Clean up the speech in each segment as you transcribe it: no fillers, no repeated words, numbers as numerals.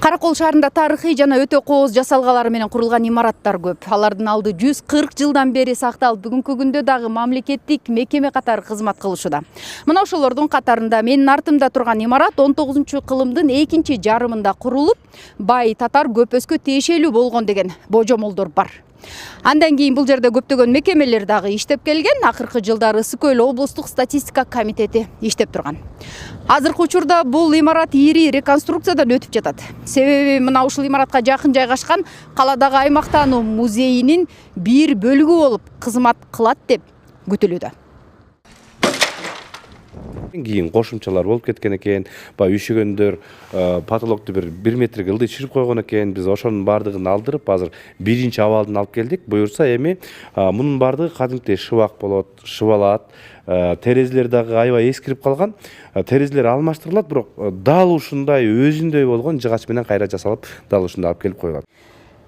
Каракол шаарында тарыхый жана өтө кооз жасалгалар менен курулган имараттар көп. Алардын алды 140 жылдан бери сакталып, бүгүнкү күндө дагы мамлекеттик мекеме катары кызмат кылышууда. Мына ошолордун катарында менин артымда турган имарат 19-кылымдын экинчи жарымында курулуп, бай татар көпөскө тиешелүү болгон деген божомолдор бар. Андан кийин бул жерде көптөгөн мекемелер дагы иштеп келген. Акыркы жылдары Ысык Көл облустук статистика комитети иштеп турган. Азыркы учурда бул имарат ири реконструкциядан өтүп жатат. Себеби мына ушул имаратка жакын жайгашкан каладагы аймактануу музейинин бир бөлүгү болуп кызмат кылат деп күтүлүүдө. Кийин кошумчалар болуп кеткен экен. Баягы үйшөгөндөр потолокту бир 1 метрге ылдый түшүрүп койгон экен. Биз ошонун баардыгын алдырып, азыр биринчи абалын алып келдик. Буюрса эми мунун баардыгы кадимкидей шыбак болот, шыбалат. Терезелер дагы аябай эскирип калган. Терезелер алмаштырылат, бирок дал ушундай өзүндөй болгон жыгач менен кайра жасалып, дал ушундай алып келип койгон.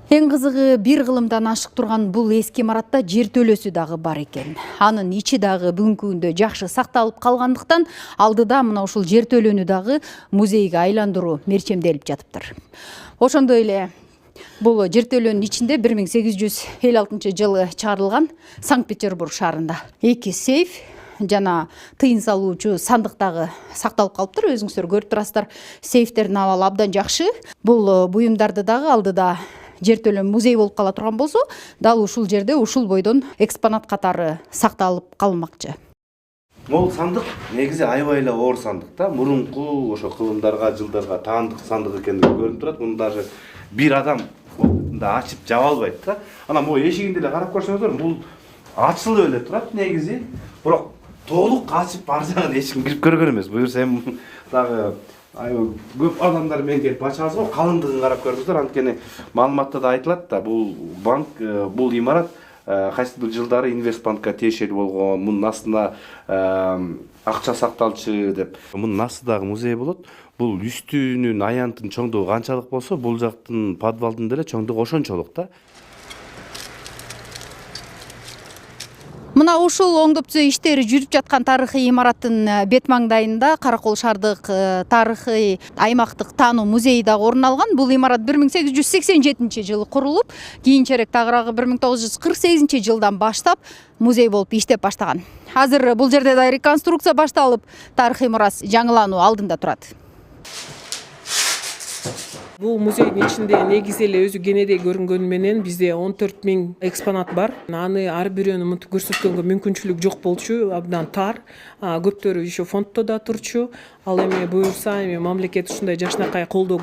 Эң кызыгы, бир кылымдан ашык турган бул эски имаратта жер төлөсү дагы бар экен. Анын ичи дагы бүгүнкү күндө жакшы сакталып калгандыктан алдыда мына ушул жер төлөнү дагы музейге айландыруу мерчемделип жатыптыр. Ошондой эле бул жер төлөнүн ичинде 1856 жылы чыгарылган Санкт-Петербург шаарында 2 сейф жана тыйын салуучу сандык дагы сакталып калыптыр. Өзүңүздөр көрүп турасыздар, сейфтердин абалы абдан жакшы. Бул буюмдарды дагы алдыда жер төлөн музей болуп кала турган болсо, дал ушул жерде ушул бойдон экспонат катары сакталып калмакчы. Могул сандык негизи аябай эле оор сандык да. Мурунку ошо кылымдарга, жылдарга таандык сандык экендиги көрүнүп турат. Муну даже бир адам да ачып жаба албайт да. Анан могу эшигинде эле карап көрсөңүздөр, бул ачылып эле турат негизи. Бирок толук ачып ар жагын эч ким кирип көргөн эмес. Буюрса эми дагы көп адамдар менен келип ачабыз го, калыңдыгын карап көрүңүздөр. Анткени маалыматта да айтылат да, бул банк, бул имарат кайсы бир жылдары Инвестбанкка тиешелүү болгон, мунун астында акча сакталчу деп. Мунун астындагы музей болот. Бул үстүнүн аянтын чоңдугу канчалык болсо, бул жактын подвалдын деле чоңдугу ошончолук да. Мына ушул оңдоп түзөө иштери жүрүп жаткан тарыхый имараттын бет маңдайында Каракол шаардык тарыхый аймактык таануу музейи дагы орун алган. Бул имарат 1887 жылы курулуп, кийинчерээк тагыраагы 1948 жылдан баштап музей болуп иштеп баштаган. Азыр бул жерде да реконструкция башталып, тарыхый мурас жаңылануу алдында турат. Бул музейдин ичинде негизи эле өзү кенедей көрүнгөнү менен бизде 14 000 экспонат бар. Аны ар бирөөнү мынтип көрсөткөнгө мүмкүнчүлүк жок болчу, абдан тар. Көптөрү еще фонддо да турчу. Ал эми буюрса, эми мамлекет ушундай жакшынакай колдоо